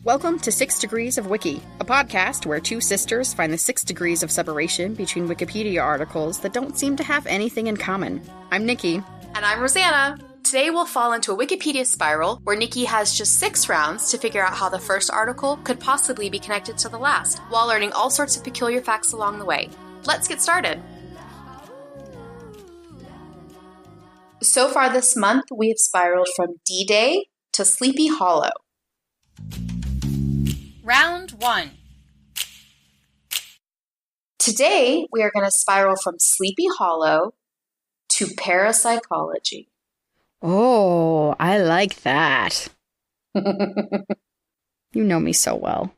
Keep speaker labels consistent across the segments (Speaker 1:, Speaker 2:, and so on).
Speaker 1: Welcome to 6 Degrees of Wiki, a podcast where two sisters find the 6 degrees of separation between Wikipedia articles that don't seem to have anything in common. I'm Nikki.
Speaker 2: And I'm Rosanna. Today we'll fall into a Wikipedia spiral where Nikki has just 6 rounds to figure out how the first article could possibly be connected to the last, while learning all sorts of peculiar facts along the way. Let's get started. So far this month, we have spiraled from D-Day to Sleepy Hollow.
Speaker 3: Round 1.
Speaker 2: Today, we are going to spiral from Sleepy Hollow to parapsychology.
Speaker 1: Oh, I like that. You know me so well.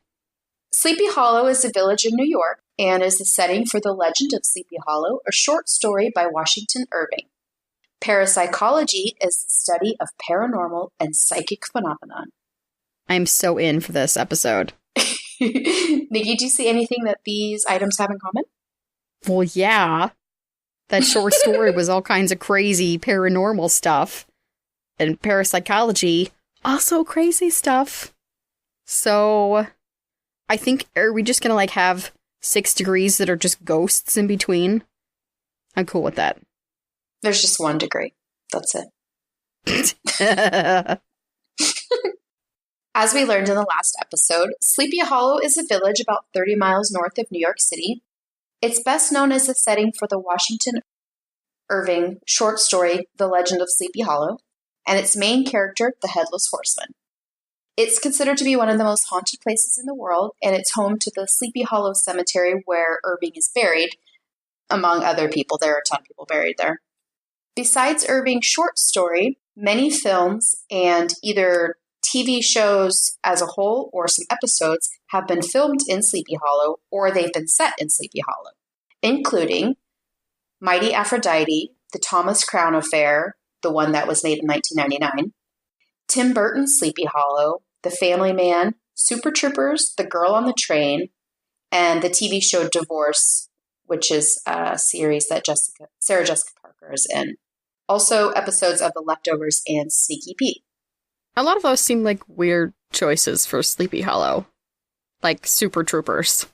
Speaker 2: Sleepy Hollow is a village in New York and is the setting for The Legend of Sleepy Hollow, a short story by Washington Irving. Parapsychology is the study of paranormal and psychic phenomenon.
Speaker 1: I'm so in for this episode.
Speaker 2: Nikki, do you see anything that these items have in common?
Speaker 1: Well, yeah. That short story was all kinds of crazy paranormal stuff. And parapsychology, also crazy stuff. So, I think, are we just gonna, have 6 degrees that are just ghosts in between? I'm cool with that.
Speaker 2: There's just 1 degree. That's it. As we learned in the last episode, Sleepy Hollow is a village about 30 miles north of New York City. It's best known as the setting for the Washington Irving short story, The Legend of Sleepy Hollow, and its main character, the Headless Horseman. It's considered to be one of the most haunted places in the world, and it's home to the Sleepy Hollow Cemetery where Irving is buried. Among other people, there are a ton of people buried there. Besides Irving's short story, many films and either TV shows as a whole or some episodes have been filmed in Sleepy Hollow or they've been set in Sleepy Hollow, including Mighty Aphrodite, The Thomas Crown Affair, the one that was made in 1999, Tim Burton's Sleepy Hollow, The Family Man, Super Troopers, The Girl on the Train, and the TV show Divorce, which is a series that Sarah Jessica Parker is in. Also episodes of The Leftovers and Sneaky Pete.
Speaker 1: A lot of those seem like weird choices for Sleepy Hollow. Like Super Troopers.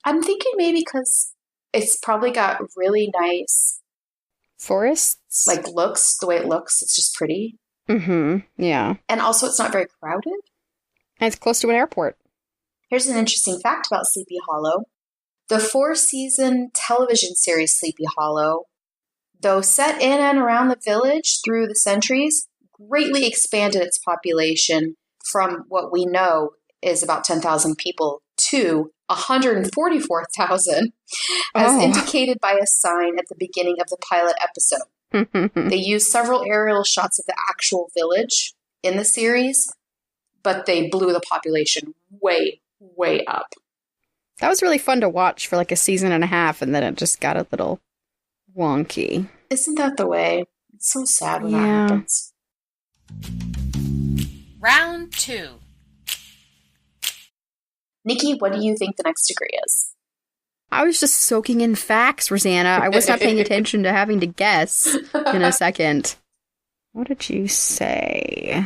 Speaker 2: I'm thinking maybe because it's probably got really nice
Speaker 1: forests?
Speaker 2: Looks, the way it looks, it's just pretty.
Speaker 1: Mm-hmm, yeah.
Speaker 2: And also it's not very crowded.
Speaker 1: And it's close to an airport.
Speaker 2: Here's an interesting fact about Sleepy Hollow. The 4-season television series Sleepy Hollow, though set in and around the village through the centuries, greatly expanded its population from what we know is about 10,000 people to 144,000, as indicated by a sign at the beginning of the pilot episode. They used several aerial shots of the actual village in the series, but they blew the population way, way up.
Speaker 1: That was really fun to watch for a season and a half, and then it just got a little wonky.
Speaker 2: Isn't that the way? It's so sad when that happens.
Speaker 3: Round 2.
Speaker 2: Nikki, what do you think the next degree is?
Speaker 1: I was just soaking in facts, Rosanna. I was not paying attention to having to guess in a second. What did you say?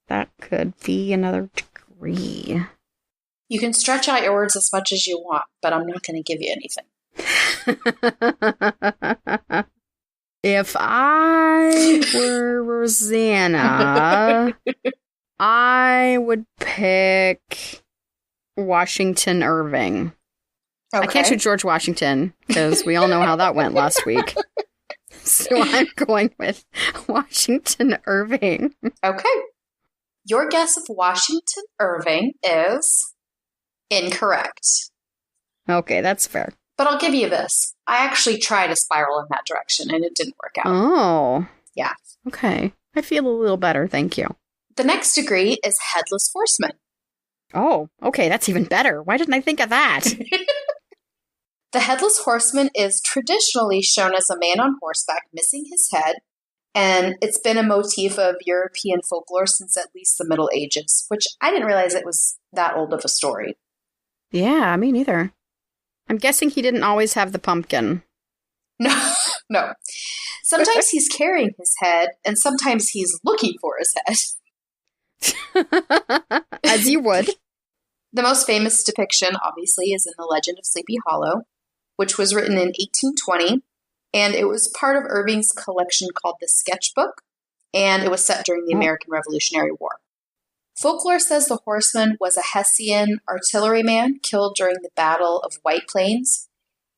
Speaker 1: That could be another degree.
Speaker 2: You can stretch out your words as much as you want, but I'm not going to give you anything.
Speaker 1: If I were Rosanna, I would pick Washington Irving.
Speaker 2: Okay.
Speaker 1: I can't shoot George Washington, because we all know how that went last week. So I'm going with Washington Irving.
Speaker 2: Okay. Your guess of Washington Irving is incorrect.
Speaker 1: Okay, that's fair.
Speaker 2: But I'll give you this. I actually tried to spiral in that direction, and it didn't work out.
Speaker 1: Oh.
Speaker 2: Yeah.
Speaker 1: Okay. I feel a little better, thank you.
Speaker 2: The next degree is Headless Horseman.
Speaker 1: Oh, okay, that's even better. Why didn't I think of that?
Speaker 2: The Headless Horseman is traditionally shown as a man on horseback missing his head, and it's been a motif of European folklore since at least the Middle Ages, which I didn't realize it was that old of a story.
Speaker 1: Yeah, me neither. I'm guessing he didn't always have the pumpkin.
Speaker 2: No. Sometimes he's carrying his head, and sometimes he's looking for his head.
Speaker 1: As you would.
Speaker 2: The most famous depiction, obviously, is in The Legend of Sleepy Hollow, which was written in 1820, and it was part of Irving's collection called The Sketchbook, and it was set during the American Revolutionary War. Folklore says the Horseman was a Hessian artilleryman killed during the Battle of White Plains.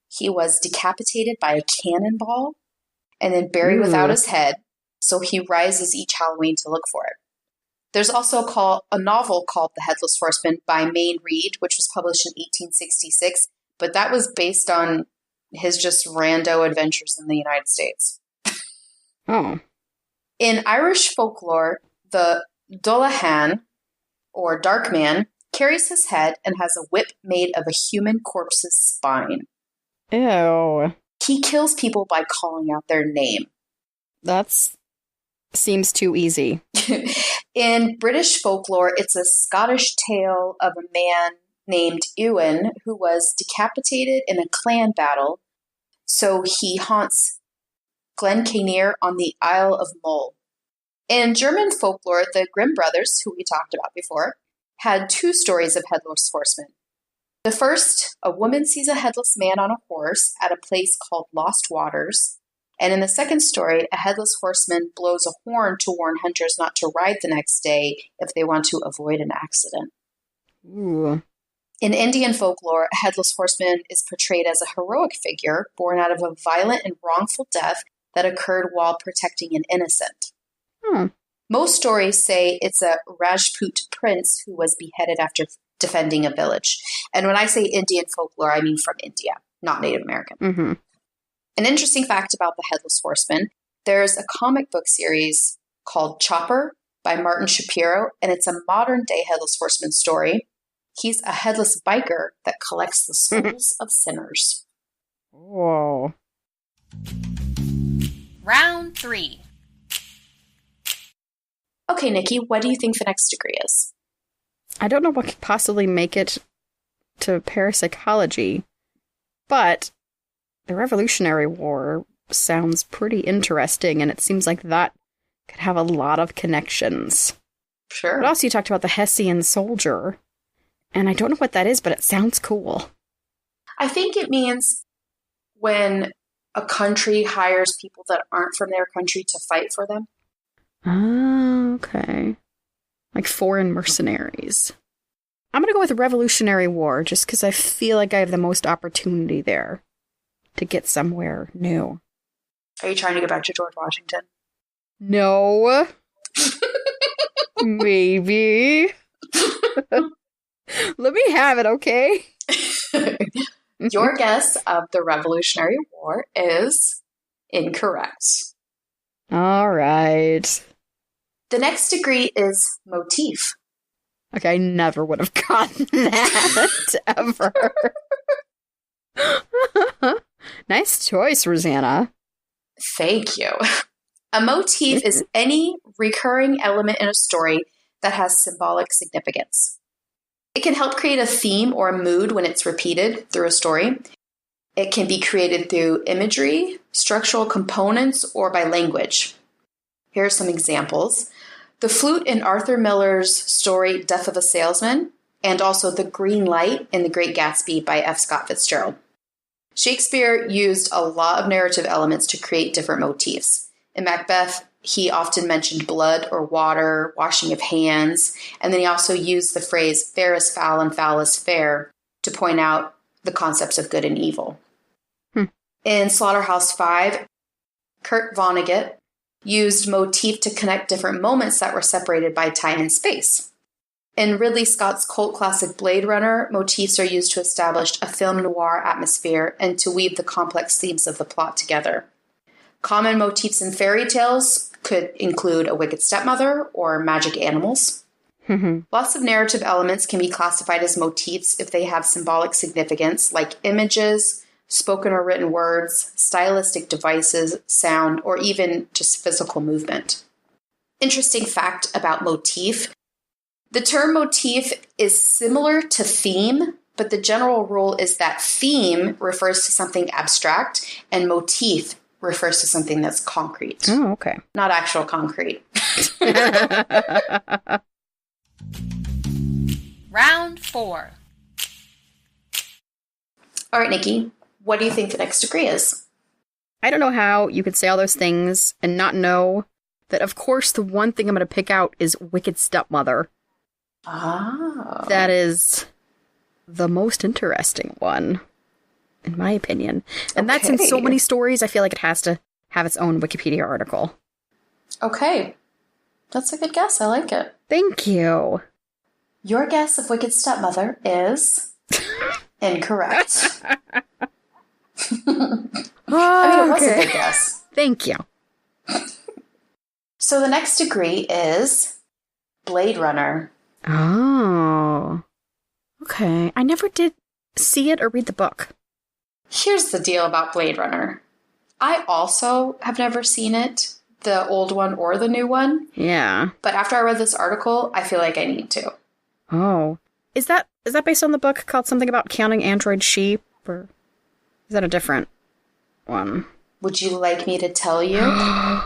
Speaker 2: He was decapitated by a cannonball and then buried without his head, so he rises each Halloween to look for it. There's also a novel called The Headless Horseman by Mayne Reid, which was published in 1866, but that was based on his just rando adventures in the United States.
Speaker 1: Oh.
Speaker 2: In Irish folklore, the Dullahan, or Dark Man, carries his head and has a whip made of a human corpse's spine.
Speaker 1: Ew.
Speaker 2: He kills people by calling out their name.
Speaker 1: That's seems too easy.
Speaker 2: In British folklore, it's a Scottish tale of a man named Ewan who was decapitated in a clan battle, so he haunts Glencairn on the Isle of Mull. In German folklore, the Grimm brothers, who we talked about before, had two stories of headless horsemen. The first, a woman sees a headless man on a horse at a place called Lost Waters. And in the second story, a headless horseman blows a horn to warn hunters not to ride the next day if they want to avoid an accident.
Speaker 1: Ooh.
Speaker 2: In Indian folklore, a headless horseman is portrayed as a heroic figure born out of a violent and wrongful death that occurred while protecting an innocent. Most stories say it's a Rajput prince who was beheaded after defending a village. And when I say Indian folklore, I mean from India, not Native American.
Speaker 1: Mm-hmm.
Speaker 2: An interesting fact about the Headless Horseman, there's a comic book series called Chopper by Martin Shapiro, and it's a modern-day Headless Horseman story. He's a headless biker that collects the souls of sinners.
Speaker 1: Whoa.
Speaker 3: Round 3.
Speaker 2: Okay, Nikki, what do you think the next degree is?
Speaker 1: I don't know what could possibly make it to parapsychology, but the Revolutionary War sounds pretty interesting, and it seems like that could have a lot of connections.
Speaker 2: Sure.
Speaker 1: But also you talked about the Hessian soldier, and I don't know what that is, but it sounds cool.
Speaker 2: I think it means when a country hires people that aren't from their country to fight for them.
Speaker 1: Oh, okay. Like foreign mercenaries. I'm going to go with the Revolutionary War, just because I feel like I have the most opportunity there to get somewhere new.
Speaker 2: Are you trying to get back to George Washington?
Speaker 1: No. Maybe. Let me have it, okay?
Speaker 2: Your guess of the Revolutionary War is incorrect.
Speaker 1: All right.
Speaker 2: The next degree is motif.
Speaker 1: Okay, I never would have gotten that, ever. Nice choice, Rosanna.
Speaker 2: Thank you. A motif is any recurring element in a story that has symbolic significance. It can help create a theme or a mood when it's repeated through a story. It can be created through imagery, structural components, or by language. Here are some examples. The flute in Arthur Miller's story Death of a Salesman, and also the green light in The Great Gatsby by F. Scott Fitzgerald. Shakespeare used a lot of narrative elements to create different motifs. In Macbeth, he often mentioned blood or water, washing of hands, and then he also used the phrase fair is foul and foul is fair to point out the concepts of good and evil. In Slaughterhouse-Five, Kurt Vonnegut used motif to connect different moments that were separated by time and space. In Ridley Scott's cult classic Blade Runner, motifs are used to establish a film noir atmosphere and to weave the complex themes of the plot together. Common motifs in fairy tales could include a wicked stepmother or magic animals. Lots of narrative elements can be classified as motifs if they have symbolic significance, like images, spoken or written words, stylistic devices, sound, or even just physical movement. Interesting fact about motif. The term motif is similar to theme, but the general rule is that theme refers to something abstract and motif refers to something that's concrete.
Speaker 1: Oh, okay.
Speaker 2: Not actual concrete.
Speaker 3: Round 4.
Speaker 2: All right, Nikki, what do you think the next degree is?
Speaker 1: I don't know how you could say all those things and not know that, of course, the one thing I'm going to pick out is Wicked Stepmother.
Speaker 2: Oh.
Speaker 1: That is the most interesting one, in my opinion. And that's in so many stories, I feel like it has to have its own Wikipedia article.
Speaker 2: Okay. That's a good guess. I like it.
Speaker 1: Thank you.
Speaker 2: Your guess of Wicked Stepmother is incorrect. I mean, it was a good guess.
Speaker 1: Thank you.
Speaker 2: So the next degree is Blade Runner.
Speaker 1: Oh. Okay. I never did see it or read the book.
Speaker 2: Here's the deal about Blade Runner. I also have never seen it, the old one or the new one.
Speaker 1: Yeah.
Speaker 2: But after I read this article, I feel like I need to.
Speaker 1: Oh. Is that based on the book called something about counting android sheep? Or is that a different one?
Speaker 2: Would you like me to tell you?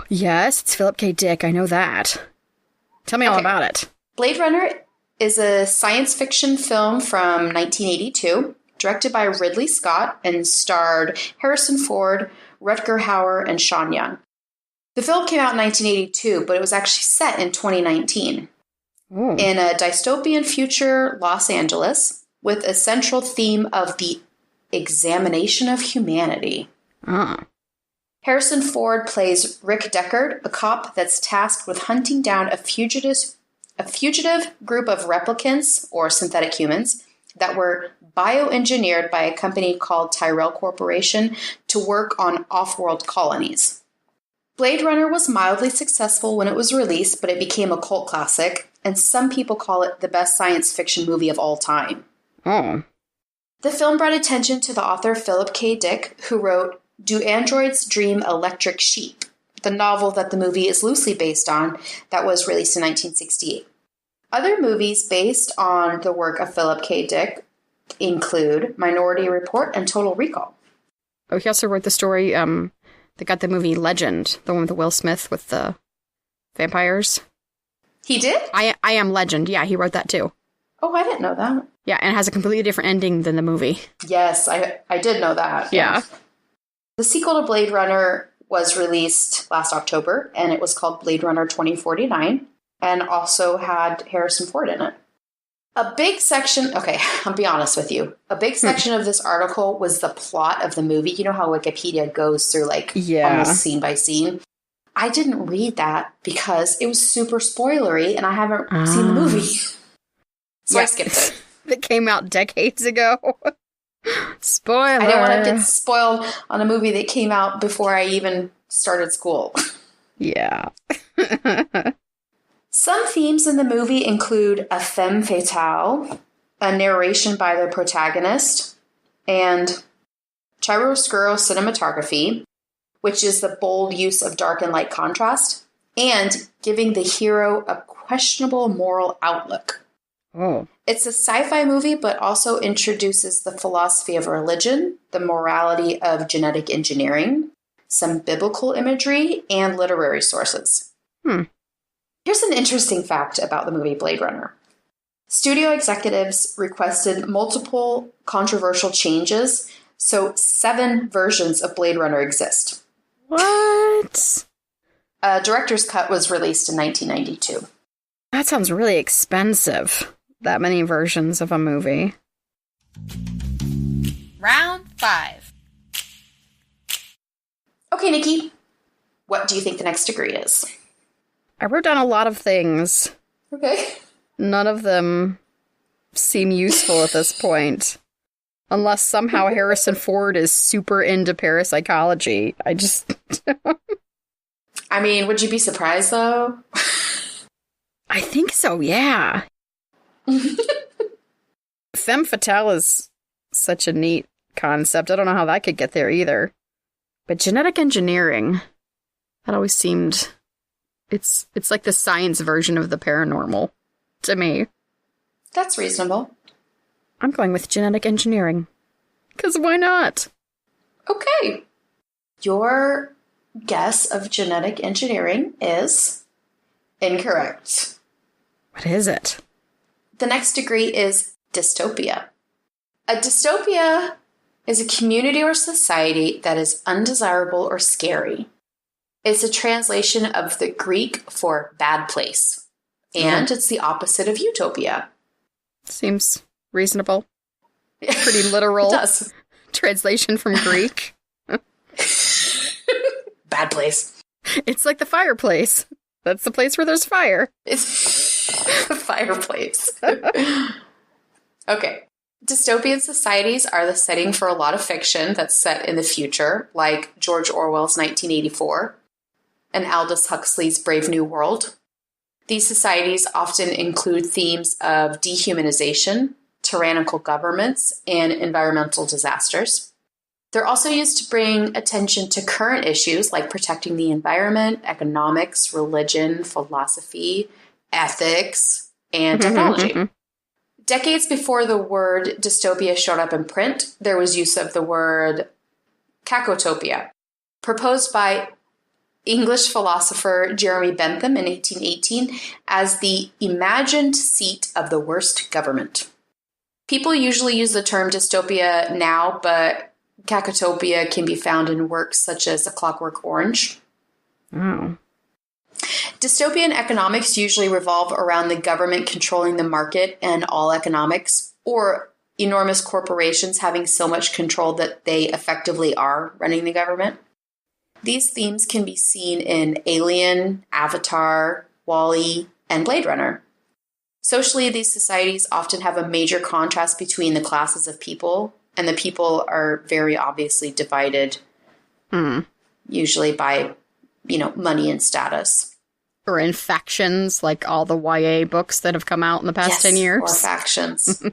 Speaker 1: Yes, it's Philip K. Dick. I know that. Tell me all about it.
Speaker 2: Blade Runner is a science fiction film from 1982, directed by Ridley Scott and starred Harrison Ford, Rutger Hauer, and Sean Young. The film came out in 1982, but it was actually set in 2019 in a dystopian future Los Angeles with a central theme of the examination of humanity. Harrison Ford plays Rick Deckard, a cop that's tasked with hunting down a fugitive group of replicants, or synthetic humans, that were bioengineered by a company called Tyrell Corporation to work on off-world colonies. Blade Runner was mildly successful when it was released, but it became a cult classic, and some people call it the best science fiction movie of all time.
Speaker 1: Oh.
Speaker 2: The film brought attention to the author Philip K. Dick, who wrote Do Androids Dream Electric Sheep?, the novel that the movie is loosely based on, that was released in 1968. Other movies based on the work of Philip K. Dick include Minority Report and Total Recall.
Speaker 1: Oh, he also wrote the story that got the movie Legend, the one with Will Smith with the vampires.
Speaker 2: He did?
Speaker 1: I Am Legend. Yeah, he wrote that too.
Speaker 2: Oh, I didn't know that.
Speaker 1: Yeah, and it has a completely different ending than the movie.
Speaker 2: Yes, I did know that.
Speaker 1: Yeah.
Speaker 2: The sequel to Blade Runner was released last October, and it was called Blade Runner 2049, and also had Harrison Ford in it. A big section, okay, I'll be honest with you. A big section of this article was the plot of the movie. You know how Wikipedia goes through, almost scene by scene? I didn't read that because it was super spoilery, and I haven't seen the movie. So I skipped it.
Speaker 1: That came out decades ago. Spoiler.
Speaker 2: I didn't want to get spoiled on a movie that came out before I even started school.
Speaker 1: Yeah.
Speaker 2: Some themes in the movie include a femme fatale, a narration by the protagonist, and chiaroscuro cinematography, which is the bold use of dark and light contrast, and giving the hero a questionable moral outlook.
Speaker 1: Oh.
Speaker 2: It's a sci-fi movie, but also introduces the philosophy of religion, the morality of genetic engineering, some biblical imagery, and literary sources. Here's an interesting fact about the movie Blade Runner. Studio executives requested multiple controversial changes, so 7 versions of Blade Runner exist.
Speaker 1: What?
Speaker 2: A director's cut was released in 1992.
Speaker 1: That sounds really expensive. That many versions of a movie.
Speaker 3: Round 5.
Speaker 2: Okay, Nikki, what do you think the next degree is?
Speaker 1: I wrote down a lot of things.
Speaker 2: Okay.
Speaker 1: None of them seem useful at this point. Unless somehow Harrison Ford is super into parapsychology.
Speaker 2: I mean, would you be surprised, though?
Speaker 1: I think so, yeah. Femme fatale is such a neat concept. I don't know how that could get there either. But genetic engineering, that always seemed... It's like the science version of the paranormal, to me.
Speaker 2: That's reasonable.
Speaker 1: I'm going with genetic engineering. Because why not?
Speaker 2: Okay. Your guess of genetic engineering is incorrect.
Speaker 1: What is it?
Speaker 2: The next degree is dystopia. A dystopia is a community or society that is undesirable or scary. It's a translation of the Greek for bad place. And it's the opposite of utopia.
Speaker 1: Seems reasonable. Pretty literal.
Speaker 2: It does.
Speaker 1: Translation from Greek.
Speaker 2: Bad place.
Speaker 1: It's like the fireplace. That's the place where there's fire.
Speaker 2: It's the fireplace. Okay. Dystopian societies are the setting for a lot of fiction that's set in the future, like George Orwell's 1984 and Aldous Huxley's Brave New World. These societies often include themes of dehumanization, tyrannical governments, and environmental disasters. They're also used to bring attention to current issues like protecting the environment, economics, religion, philosophy, ethics, and technology. Decades before the word dystopia showed up in print, there was use of the word cacotopia, proposed by English philosopher Jeremy Bentham in 1818 as the imagined seat of the worst government. People usually use the term dystopia now, but cacotopia can be found in works such as A Clockwork Orange.
Speaker 1: Oh.
Speaker 2: Dystopian economics usually revolve around the government controlling the market and all economics, or enormous corporations having so much control that they effectively are running the government. These themes can be seen in Alien, Avatar, WALL-E, and Blade Runner. Socially, these societies often have a major contrast between the classes of people, and the people are very obviously divided, usually by, money and status.
Speaker 1: Or in factions, like all the YA books that have come out in the past 10 years.
Speaker 2: Or factions.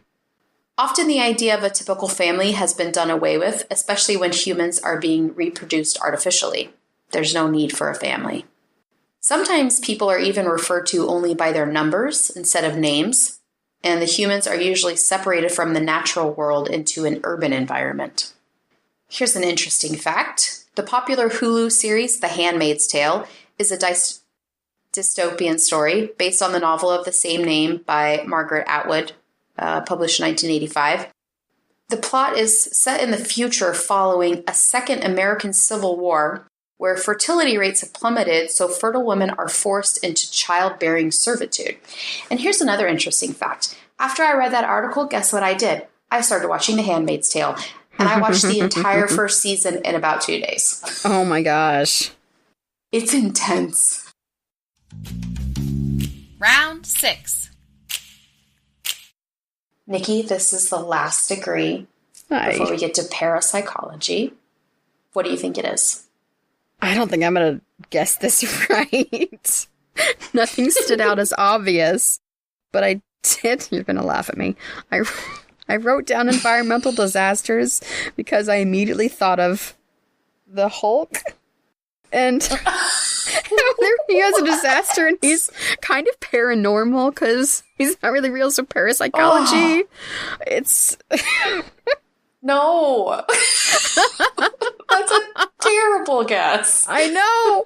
Speaker 2: Often the idea of a typical family has been done away with, especially when humans are being reproduced artificially. There's no need for a family. Sometimes people are even referred to only by their numbers instead of names, and the humans are usually separated from the natural world into an urban environment. Here's an interesting fact. The popular Hulu series, The Handmaid's Tale, is a dystopian story based on the novel of the same name by Margaret Atwood, published in 1985. The plot is set in the future following a second American Civil War, where fertility rates have plummeted, so fertile women are forced into childbearing servitude. And here's another interesting fact. After I read that article, guess what I did? I started watching The Handmaid's Tale, and I watched the entire first season in about 2 days.
Speaker 1: Oh my gosh.
Speaker 2: It's intense.
Speaker 3: Round 6.
Speaker 2: Nikki, this is the last degree before we get to parapsychology. What do you think it is?
Speaker 1: I don't think I'm going to guess this right. Nothing stood out as obvious, but I did. You're going to laugh at me. I wrote down environmental disasters because I immediately thought of the Hulk. And he has a disaster and he's kind of paranormal because he's not really real. So parapsychology, it's...
Speaker 2: No. That's a terrible guess.
Speaker 1: I know.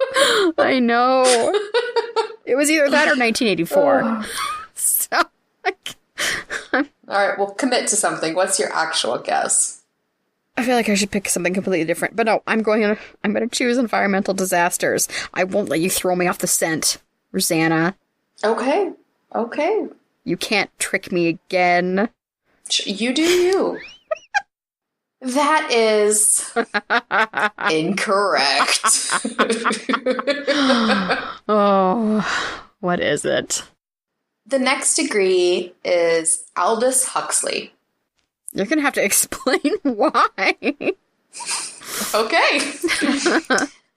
Speaker 1: It was either that or 1984. So,
Speaker 2: all right, well, commit to something. What's your actual guess?
Speaker 1: I feel like I should pick something completely different. But no, I'm going to choose environmental disasters. I won't let you throw me off the scent, Rosanna.
Speaker 2: Okay.
Speaker 1: You can't trick me again.
Speaker 2: You do you. That is incorrect.
Speaker 1: Oh, what is it?
Speaker 2: The next degree is Aldous Huxley.
Speaker 1: You're going to have to explain why.
Speaker 2: Okay.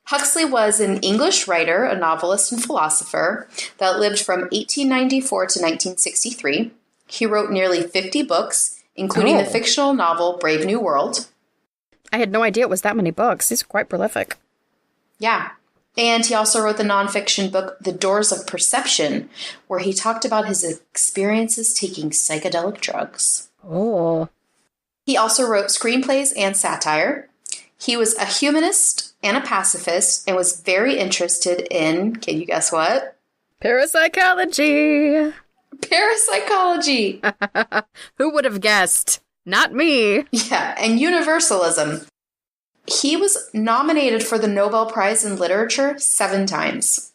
Speaker 2: Huxley was an English writer, a novelist, and philosopher that lived from 1894 to 1963. He wrote nearly 50 books, including the fictional novel Brave New World.
Speaker 1: I had no idea it was that many books. He's quite prolific.
Speaker 2: Yeah. And he also wrote the nonfiction book The Doors of Perception, where he talked about his experiences taking psychedelic drugs.
Speaker 1: Oh.
Speaker 2: He also wrote screenplays and satire. He was a humanist and a pacifist and was very interested in, can you guess what?
Speaker 1: Parapsychology.
Speaker 2: Parapsychology.
Speaker 1: Who would have guessed? Not me.
Speaker 2: Yeah, and universalism. He was nominated for the Nobel Prize in Literature 7 times.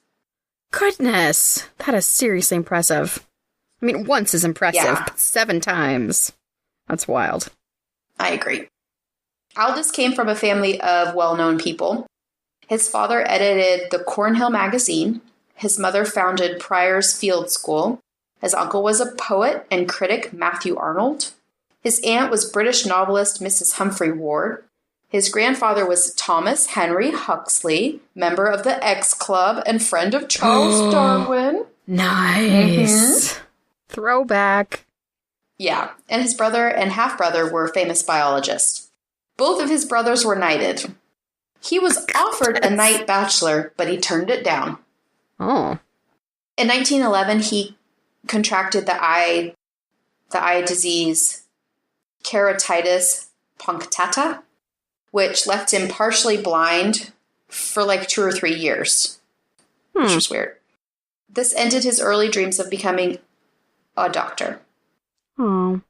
Speaker 1: Goodness. That is seriously impressive. I mean, once is impressive, but 7 times. That's wild.
Speaker 2: I agree. Aldous came from a family of well-known people. His father edited the Cornhill magazine. His mother founded Prior's Field School. His uncle was a poet and critic, Matthew Arnold. His aunt was British novelist Mrs. Humphrey Ward. His grandfather was Thomas Henry Huxley, member of the X Club and friend of Charles Darwin.
Speaker 1: Nice. Throwback.
Speaker 2: Yeah, and his brother and half-brother were famous biologists. Both of his brothers were knighted. He was offered a knight bachelor, but he turned it down.
Speaker 1: Oh.
Speaker 2: In 1911, he contracted the eye disease keratitis punctata, which left him partially blind for like 2 or 3 years, which was weird. This ended his early dreams of becoming a doctor.
Speaker 1: Oh.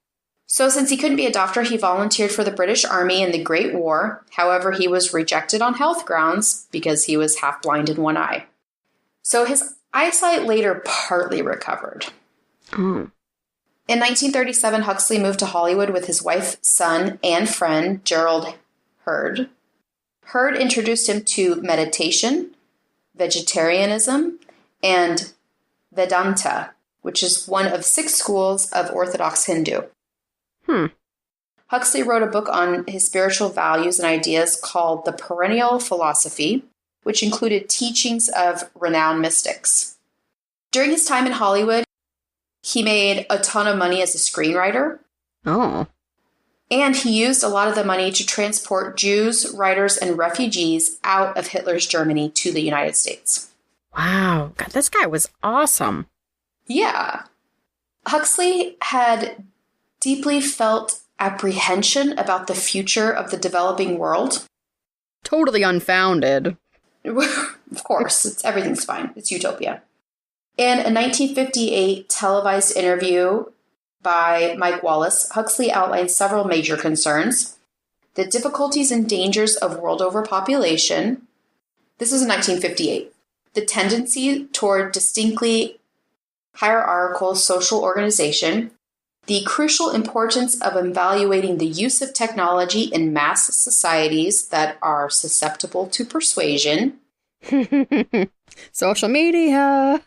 Speaker 2: So since he couldn't be a doctor, he volunteered for the British Army in the Great War. However, he was rejected on health grounds because he was half blind in one eye. So his eyesight later partly recovered.
Speaker 1: Oh.
Speaker 2: In 1937, Huxley moved to Hollywood with his wife, son, and friend, Gerald Heard. Heard introduced him to meditation, vegetarianism, and Vedanta, which is one of 6 schools of Orthodox Hindu. Huxley wrote a book on his spiritual values and ideas called The Perennial Philosophy, which included teachings of renowned mystics. During his time in Hollywood, he made a ton of money as a screenwriter.
Speaker 1: Oh.
Speaker 2: And he used a lot of the money to transport Jews, writers, and refugees out of Hitler's Germany to the United States.
Speaker 1: Wow. God, this guy was awesome.
Speaker 2: Yeah. Huxley had deeply felt apprehension about the future of the developing world.
Speaker 1: Totally unfounded.
Speaker 2: Of course, everything's fine. It's utopia. In a 1958 televised interview by Mike Wallace, Huxley outlined several major concerns: the difficulties and dangers of world overpopulation. This is in 1958. The tendency toward distinctly hierarchical social organization, the crucial importance of evaluating the use of technology in mass societies that are susceptible to persuasion,
Speaker 1: Social media,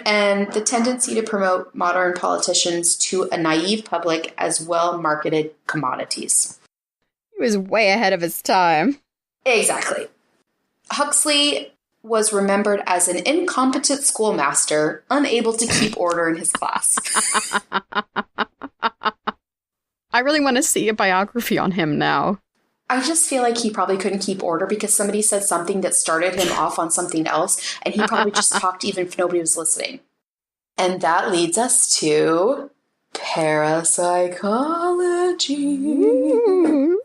Speaker 2: and the tendency to promote modern politicians to a naive public as well-marketed commodities.
Speaker 1: he was way ahead of his time.
Speaker 2: Exactly. Huxley was remembered as an incompetent schoolmaster, unable to keep order in his class.
Speaker 1: I really want to see a biography on him now.
Speaker 2: I just feel like he probably couldn't keep order because somebody said something that started him off on something else, and he probably just talked even if nobody was listening. And that leads us to parapsychology.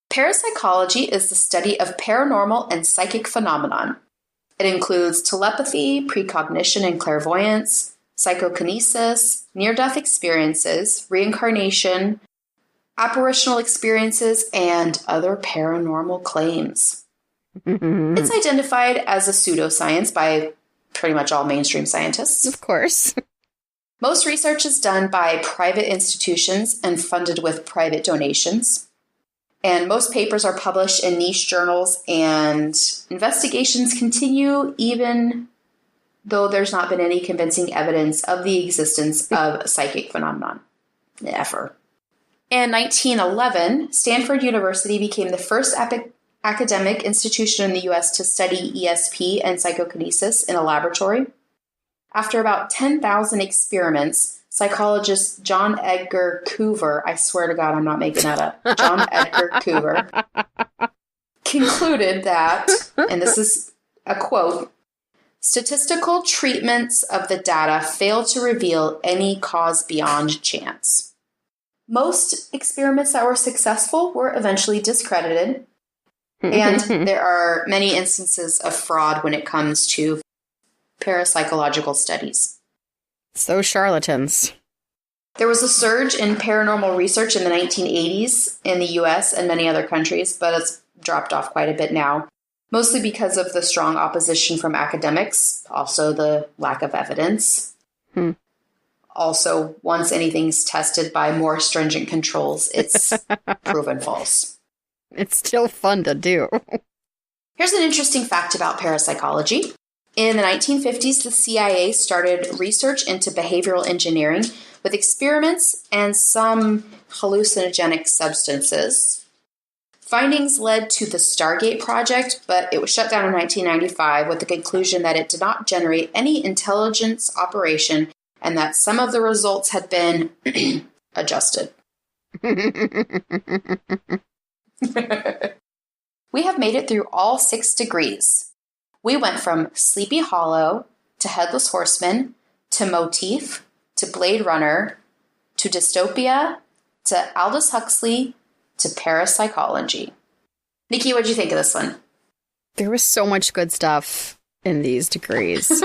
Speaker 2: Parapsychology is the study of paranormal and psychic phenomenon. It includes telepathy, precognition and clairvoyance, psychokinesis, near-death experiences, reincarnation, apparitional experiences, and other paranormal claims. It's identified as a pseudoscience by pretty much all mainstream scientists.
Speaker 1: Of course.
Speaker 2: Most research is done by private institutions and funded with private donations. And most papers are published in niche journals, and investigations continue even though there's not been any convincing evidence of the existence of psychic phenomenon. Ever. In 1911, Stanford University became the first academic institution in the U.S. to study ESP and psychokinesis in a laboratory. After about 10,000 experiments, psychologist John Edgar Coover, I swear to God I'm not making that up, John Edgar Coover, concluded that, and this is a quote, statistical treatments of the data fail to reveal any cause beyond chance. Most experiments that were successful were eventually discredited, and there are many instances of fraud when it comes to parapsychological studies.
Speaker 1: So charlatans.
Speaker 2: There was a surge in paranormal research in the 1980s in the US and many other countries, but it's dropped off quite a bit now, mostly because of the strong opposition from academics, also the lack of evidence. Also, once anything's tested by more stringent controls, it's proven false.
Speaker 1: It's still fun to do.
Speaker 2: Here's an interesting fact about parapsychology. In the 1950s, the CIA started research into behavioral engineering with experiments and some hallucinogenic substances. Findings led to the Stargate project, but it was shut down in 1995 with the conclusion that it did not generate any intelligence operation and that some of the results had been adjusted. We have made it through all 6 degrees. We went from Sleepy Hollow to Headless Horseman to Motif to Blade Runner to Dystopia to Aldous Huxley to Parapsychology. Nikki, what'd you think of this one?
Speaker 1: There was so much good stuff in these degrees.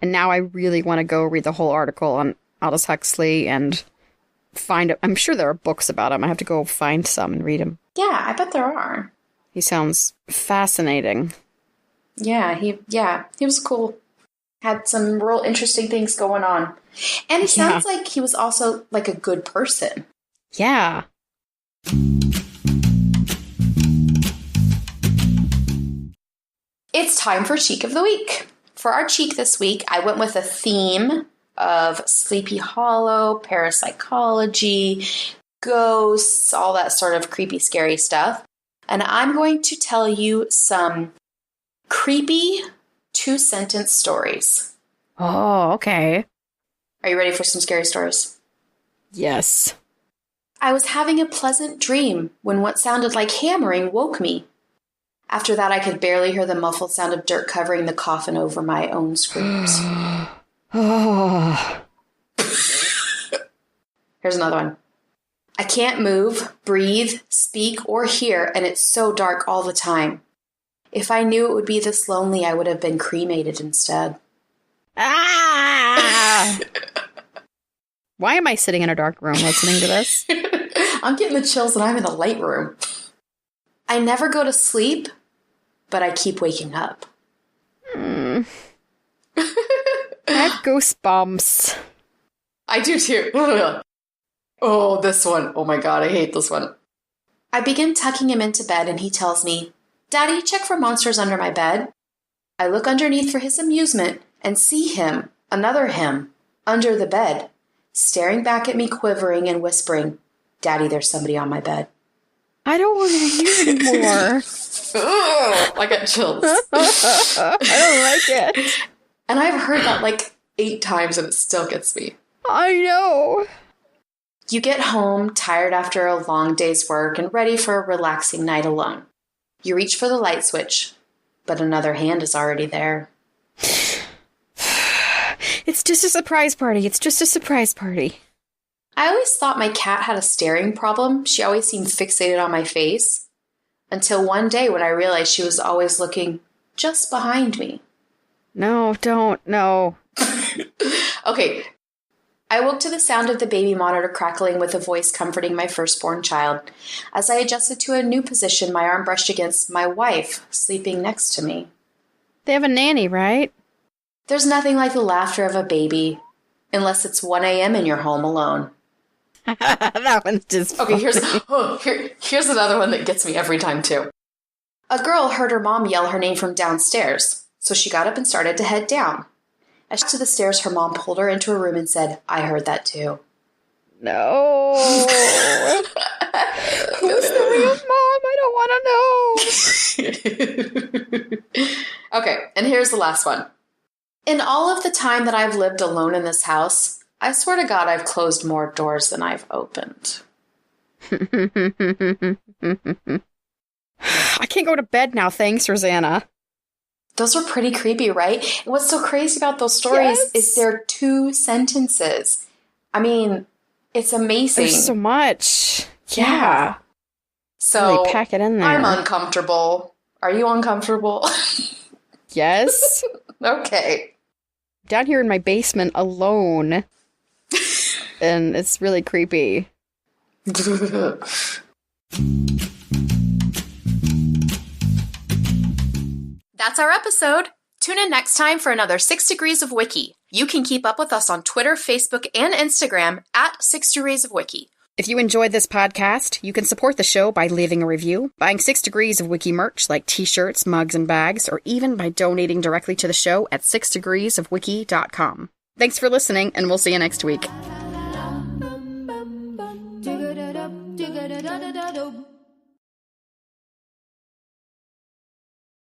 Speaker 1: And now I really want to go read the whole article on Aldous Huxley and find... I'm sure there are books about him. I have to go find some and read them.
Speaker 2: Yeah, I bet there are.
Speaker 1: He sounds fascinating.
Speaker 2: Yeah, he was cool. Had some real interesting things going on. And it sounds like he was also like a good person.
Speaker 1: Yeah.
Speaker 2: It's time for Cheek of the Week. For our cheek this week, I went with a theme of Sleepy Hollow, parapsychology, ghosts, all that sort of creepy, scary stuff. And I'm going to tell you some creepy 2-sentence stories.
Speaker 1: Oh, okay.
Speaker 2: Are you ready for some scary stories?
Speaker 1: Yes.
Speaker 2: I was having a pleasant dream when what sounded like hammering woke me. After that, I could barely hear the muffled sound of dirt covering the coffin over my own screams.
Speaker 1: Oh.
Speaker 2: Here's another one. I can't move, breathe, speak, or hear, and it's so dark all the time. If I knew it would be this lonely, I would have been cremated instead.
Speaker 1: Ah! Why am I sitting in a dark room listening to this?
Speaker 2: I'm getting the chills and I'm in a light room. I never go to sleep, but I keep waking up.
Speaker 1: I have goosebumps.
Speaker 2: I do too. Oh, this one. Oh my God, I hate this one. I begin tucking him into bed and he tells me, Daddy, check for monsters under my bed. I look underneath for his amusement and see him, another him, under the bed, staring back at me, quivering and whispering, Daddy, there's somebody on my bed.
Speaker 1: I don't want to hear anymore.
Speaker 2: Ugh, I got chills.
Speaker 1: I don't like it.
Speaker 2: And I've heard that like 8 times and it still gets me.
Speaker 1: I know.
Speaker 2: You get home, tired after a long day's work and ready for a relaxing night alone. You reach for the light switch, but another hand is already there.
Speaker 1: It's just a surprise party. It's just a surprise party.
Speaker 2: I always thought my cat had a staring problem. She always seemed fixated on my face. Until one day when I realized she was always looking just behind me.
Speaker 1: No, don't. No.
Speaker 2: Okay. I woke to the sound of the baby monitor crackling with a voice comforting my firstborn child. As I adjusted to a new position, my arm brushed against my wife, sleeping next to me.
Speaker 1: They have a nanny, right?
Speaker 2: There's nothing like the laughter of a baby, unless it's 1 a.m. and you're home alone.
Speaker 1: That one's just
Speaker 2: Okay,
Speaker 1: funny.
Speaker 2: here's another one that gets me every time, too. A girl heard her mom yell her name from downstairs, so she got up and started to head down. As she got to the stairs, her mom pulled her into a room and said, I heard that, too.
Speaker 1: No. Who's the real mom? I don't want to know.
Speaker 2: Okay, and here's the last one. In all of the time that I've lived alone in this house, I swear to God I've closed more doors than I've opened.
Speaker 1: I can't go to bed now, thanks, Rosanna.
Speaker 2: Those were pretty creepy, right? And what's so crazy about those stories is they're 2 sentences. I mean, it's amazing.
Speaker 1: There's so much. Yeah.
Speaker 2: So
Speaker 1: really pack it in there.
Speaker 2: I'm uncomfortable. Are you uncomfortable?
Speaker 1: Yes.
Speaker 2: Okay.
Speaker 1: down here in my basement alone. And it's really creepy.
Speaker 2: That's our episode. Tune in next time for another 6 Degrees of Wiki. You can keep up with us on Twitter, Facebook, and Instagram at 6 Degrees of Wiki.
Speaker 1: If you enjoyed this podcast, you can support the show by leaving a review, buying 6 Degrees of Wiki merch like t-shirts, mugs, and bags, or even by donating directly to the show at 6degreesofwiki.com. Thanks for listening, and we'll see you next week.